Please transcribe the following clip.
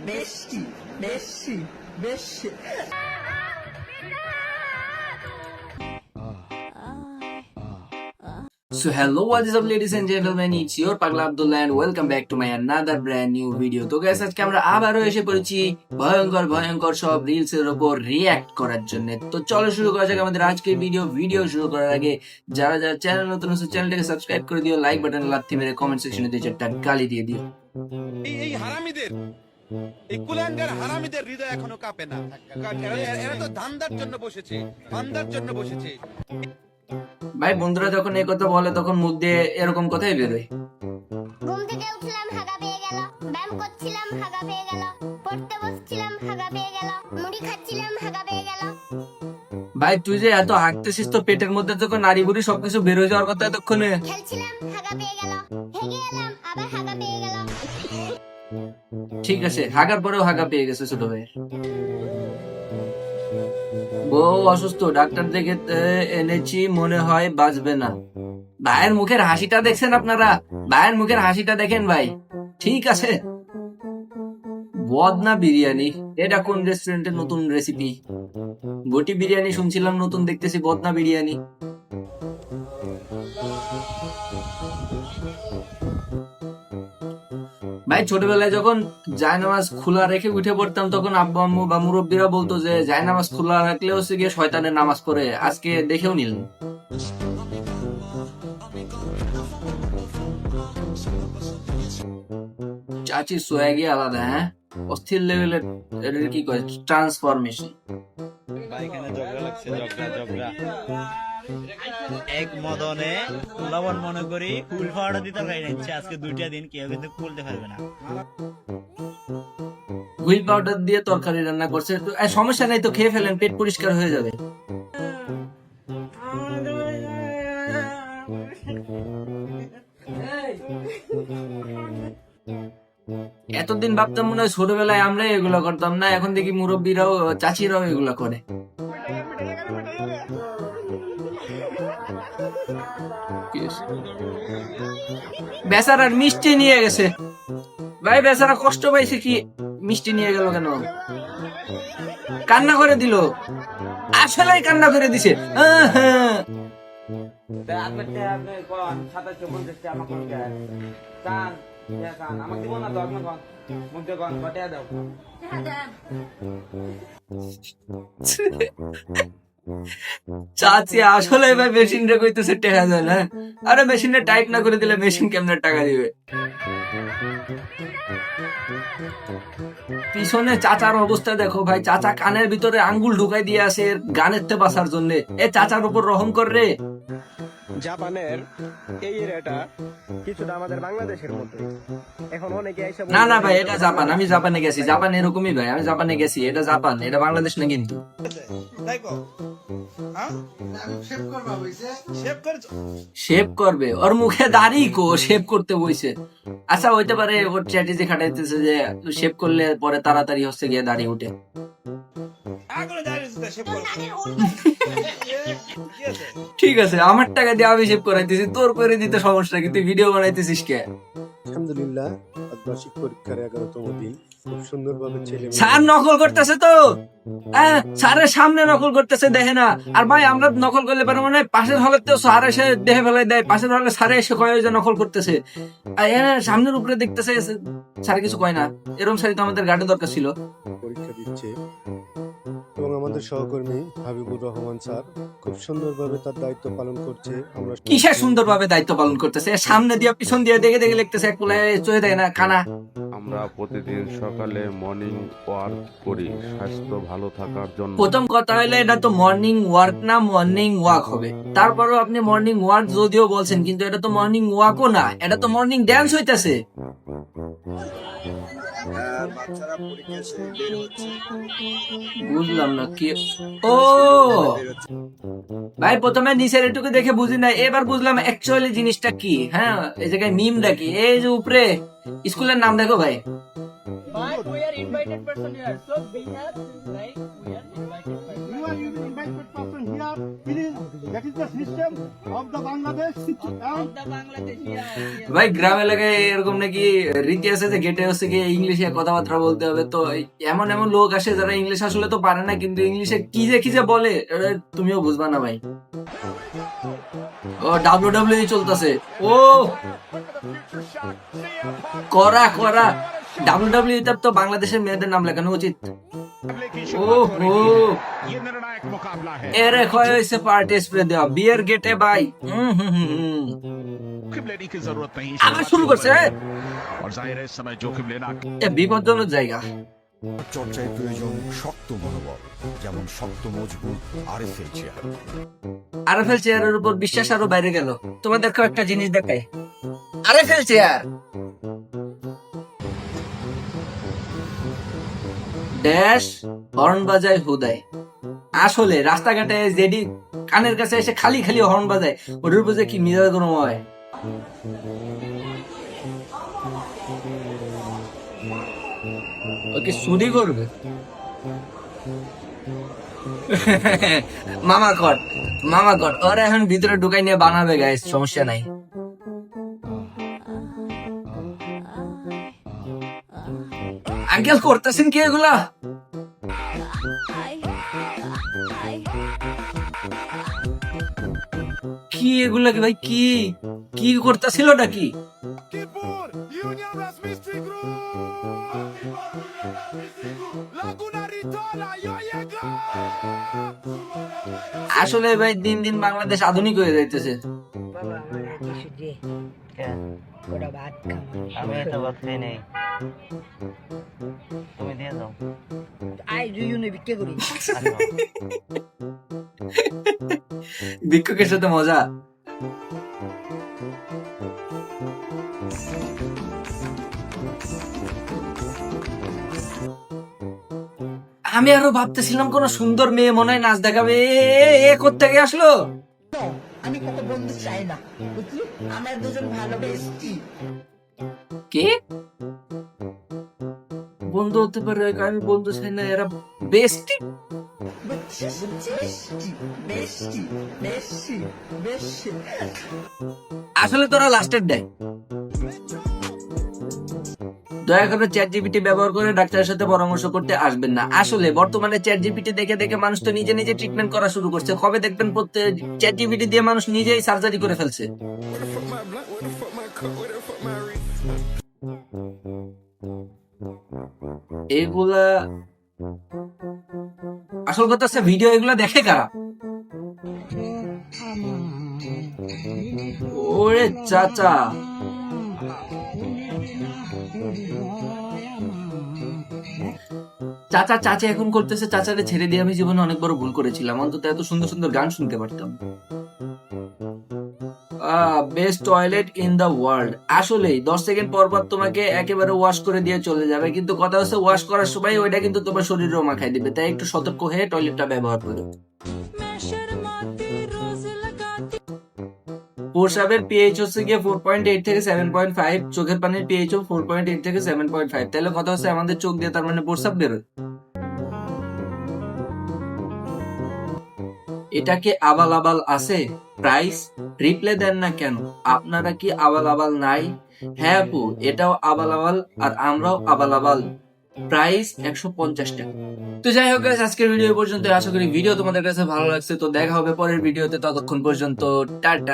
বেশি বেশি বেশি। So hello, what is up ladies and gentlemen, it's your Pagla Abdullah and welcome back to my another brand new video. তো guys, আজকে আমরা আবারও এসে পড়েছি ভয়ঙ্কর সব রিলস এর উপর রিঅ্যাক্ট করার জন্য। তো চলো শুরু করা যাক আমাদের আজকের ভিডিও শুরু করার আগে যারা চ্যানেল নতুন আছে চ্যানেলটাকে সাবস্ক্রাইব করে দিও, লাইক বাটন লাথি মেরে কমেন্ট সেকশনে দিয়ে চারটা গালি দিয়ে দিও। এই হারামিদের এই কুলাঙ্গার হারামিদের হৃদয় এখনো কাঁপে না। এরা তো ধান্দার জন্য বসেছে, ধান্দার জন্য বসেছে। ভাই বন্ধুরা যখন এই কথা বলে তখন মুখ দিয়ে এরকম কথাই বেরোয়। ঘুম থেকে উঠলাম হাগা পেয়ে গেল, ব্যায়াম করছিলাম হাগা পেয়ে গেল, পড়তে বসছিলাম হাগা পেয়ে গেল, মুড়ি খাচ্ছিলাম হাগা পেয়ে গেল। ভাই তুই যে এত হাঁটতেছিস তো পেটের মধ্যে যখন নারী বুড়ি সবকিছু বের হয়ে যাওয়ার কথা এতক্ষণে। খেলছিলাম হাগা পেয়ে গেল, হেগে এলাম আবার হাগা পেয়ে গেল। ঠিক আছে, হাগার পরেও হাগা পেয়ে গেছে ছোট ভাই। বউ অসুস্থ, ডাক্তার দেখে এনেছি, মনে হয় বাঁচবে না। ভাইয়ের মুখের হাসিটা দেখছেন আপনারা? ভাইয়ের মুখের হাসিটা দেখেন ভাই। ঠিক আছে, বদনা বিরিয়ানি, এটা কোন রেস্টুরেন্টের নতুন রেসিপি? গটি বিরিয়ানি শুনছিলাম নতুন, দেখতেছি বদনা বিরিয়ানি। ভাই ছোটবেলায় যখন জায়নামাজ খোলা রেখে উঠে পড়তাম তখন আব্বু আম্মু বা মুরব্বীরা বলতো যে জায়নামাজ খোলা রাখলেও হচ্ছে গিয়ে শয়তানের নামাজ পড়ে। আজকে দেখেও নিলেন। চাচি সোয়াগি আলাদা, হ্যাঁ, অস্থির লেভেলের কি কয় ট্রান্সফরমেশন। এখানে ঝগড়া লাগছে, ঝগড়া এক মদনে লবণ মনে করি ফুল পাউডার দিতে পারি নিচ্ছে আজকে 2টা দিন কেউ কিন্তু খুলতে পারবে না। হুইল পাউডার দিয়ে তরকারি রান্না করছে, সমস্যা নেই তো, খেয়ে ফেলেন, পেট পরিষ্কার হয়ে যাবে। এতদিন ভাবতাম মনে হয় ছোটবেলায় আমরা এগুলো করতাম না, এখন দেখি মুরব্বীরাও চাচিরাও এগুলো করে। বেচারার মিষ্টি নিয়ে গেছে ভাই, বেচারা কষ্ট পাইছে কি, মিষ্টি নিয়ে গেল কেন? কান্না করে দিল, আসলে কান্না করে দিছে। চাচি আসলে ভাই মেশিন রে কইতেছে টাকা দেয় না। আরে মেশিনে টাইপ না করে দিলে মেশিন কেমনে টাকা দিবে? পিছনে চাচার অবস্থা দেখো ভাই, চাচা কানের ভিতরে আঙ্গুল ঢুকাই দিয়ে আসে গানের তে বাঁচার জন্য। এ চাচার উপর রহম কর রে। জাপানের এই এরিয়াটা কিছুটা আমাদের বাংলাদেশের মতো। এখন অনেকে এসে না না ভাই, এটা জাপান, আমি জাপানে গেছি, জাপান এরকমই ভাই, আমি জাপানে গেছি, এটা জাপান, এটা বাংলাদেশ না কিন্তু। শেভ করবে, ওর মুখে দাড়ি কো, শেভ করতে বইছে। আচ্ছা হইতে পারে ওর স্ট্র্যাটেজি খাটাইতেছে যে শেভ করলে পরে তাড়াতাড়ি হচ্ছে গিয়ে দাড়ি উঠে। ঠিক আছে, আমার টাকা দিয়ে আমি শেভ করাইতেছি, তোর করে দিতে সমস্যা কি? তুই ভিডিও বানাইতেছিস কে? আলহামদুলিল্লাহ আবাসিক পরীক্ষার 11তম দিন খুব সুন্দরভাবে ছেলে স্যার নকল করতেছে তো, স্যারের সামনে নকল করতেছে, দেখে না? আর ভাই আমরা নকল করলে পারবো না, পাশের হলেতেও স্যার এসে দেখে ফেলাই দেয়, পাশের হলে স্যারে এসে কয় যে নকল করতেছে, সামনের উপরে দেখতেছে, স্যার কিছু কয় না। এরকম স্যারই তো আমাদের গার্ডের দরকার ছিল। পরীক্ষা দিচ্ছে এবং আমাদের সহকর্মী হাবিবুর রহমান স্যার খুব সুন্দরভাবে তার দায়িত্ব পালন করছে। আমরা কিসের সুন্দরভাবে দায়িত্ব পালন করতেছে? সামনে দিয়ে পিছন দিয়ে দেখে দেখে লিখতেছে, এক পোলায় চলে দেয় না কানা। আমরা প্রতিদিন সকালে মর্নিং ওয়ার্ক করি স্বাস্থ্য ভালো থাকার জন্য। প্রথম কথা হলো এটা তো মর্নিং ওয়ার্ক না, মর্নিং ওয়াক হবে। তারপরেও আপনি মর্নিং ওয়ার্ক যদিও বলছেন, কিন্তু এটা তো মর্নিং ওয়াকও না, এটা তো মর্নিং ড্যান্স হইতাছে। বুঝলাম না কি। ও ভাই প্রথমে নিচের এটুকু দেখে বুঝি না, এবার বুঝলাম অ্যাকচুয়ালি জিনিসটা কি। হ্যাঁ, এই জায়গায় মিমটা কি, এই যে উপরে স্কুলের নাম দেখো ভাই, We are invited person here, so we have like we are invited person. You are invited person here. Please, that is the system of the Bangladesh. Of the Bangladesh, yeah. ভাই গ্রাম এলাকায় এরকম নাকি রীতি আছে যে গেটে হচ্ছে গিয়ে ইংলিশে কথাবার্তা বলতে হবে, তো এমন এমন লোক আসে যারা ইংলিশ আসলে তো পারে না, কিন্তু ইংলিশে কি যে বলে এটা তুমিও বুঝবা না ভাই। ও ডাব্লিউডাব্লিউ চলতেছে, ও করা ডাব্লিউডাব্লিউ তো বাংলাদেশের মেয়েদের নাম লেখানো উচিত। ও হো এরে ক্ষয় হয়েছে পার্টি স্প্রে দেওয়া বিয়ের গেটে ভাই। আবার শুরু করছে, এ বিপজ্জনক জায়গা। চর্চায় প্রয়োজন শক্ত মনোবল, যেমন শক্ত মজবুত আরএফএল চেয়ার। আরএফএল চেয়ারের উপর বিশ্বাস আরো বাইরে গেল। তোমাদের একটা জিনিস দেখায়, আরএফএল চেয়ার ড্যাশ হর্ন বাজায় হুদায়। আসলে রাস্তাঘাটে যেডি কানের কাছে এসে খালি হর্ন বাজায়, ওটার উপর যে কি মিজাজ গরম হয়। ওকে চুরি করবে মামা কট ওরা এখন ভিতরে ঢুকাই নিয়ে বানাবে গাইস, সমস্যা নাই। আঙ্কেল করতেছেন কি এগুলা? কি এগুলা কি ভাই, কি করতেছিল নাকি? লক্ষ্মীপুর ইউনিয়ন রাজমিস্ত্রি গ্রুপ লাগুনা রিতলা ইয়েগা। আসলে ভাই দিন দিন বাংলাদেশ আধুনিক হয়ে যাইতেছে। আমি তো ভাত খাই নাই, তুমি দিয়ে দাও। আই ডু ইউ নো বিক্রি করি। ভিক্ষুকের সাথে মজা। আমি আরো ভাবতেছিলাম কোন সুন্দর মেয়ে মনে হয় নাচ দেখাবে, এ কোত্থেকে আসলো? আমি কত বন্ধু চাই না, বুঝলি? আমরা দুজন ভালো বেস্টি। কি বন্ধু হতে পারে? আমি বন্ধু চাই না, এরা বেস্টি। আসলে তোরা লাস্টের দেয়। দয়া করে চ্যাট জিপিটি ব্যবহার করে ডাক্তারের সাথে পরামর্শ করতে আসবেন না। আসলে বর্তমানে চ্যাট জিপিটি দেখে মানুষ তো নিজে ট্রিটমেন্ট করা শুরু করছে। কবে দেখবেন প্রত্যেক চ্যাট জিপিটি দিয়ে মানুষ নিজেই সার্জারি করে ফেলছে। এগুলা আসল কথা হচ্ছে ভিডিও এগুলা দেখে কারা? ওরে চাচা, চাচা এখন করতেছে, চাচারে ছেড়ে দিয়ে আমি জীবনে অনেক বড় ভুল করেছিলাম। অন্তত এত সুন্দর সুন্দর গান শুনতে পারতাম। Best toilet in the world. আসলেই 10 সেকেন্ড পর তোমাকে একেবারে ওয়াশ করে দিয়ে চলে যাবে, কিন্তু কথা হচ্ছে ওয়াশ করার সময় ওইটা কিন্তু তোমার শরীরেও মাখাই দিবে। তাই একটু সতর্ক হয়ে টয়লেটটা ব্যবহার করো। প্রস্রাবের পিএইচ হচ্ছে গিয়ে 4.8 থেকে 7.5, চোখের পানির পিএইচ 4.8 থেকে 7.5। তাহলে কথা হচ্ছে আমাদের চোখ দিয়ে তার মানে প্রস্রাব বেরোয়। এটা কি আবাল আছে? প্রাইস রিপ্লে দেন না কেন? আপনারা কি আবাল নাই? হ্যাঁ আপু, এটাও আবাল আর আমরাও আবাল। প্রাইস 150 টাকা। তো যাই হোক আজকের ভিডিও পর্যন্ত। আশা করি ভিডিও তোমাদের কাছে ভালো লাগছে। তো দেখা হবে পরের ভিডিওতে, ততক্ষণ পর্যন্ত টাটা।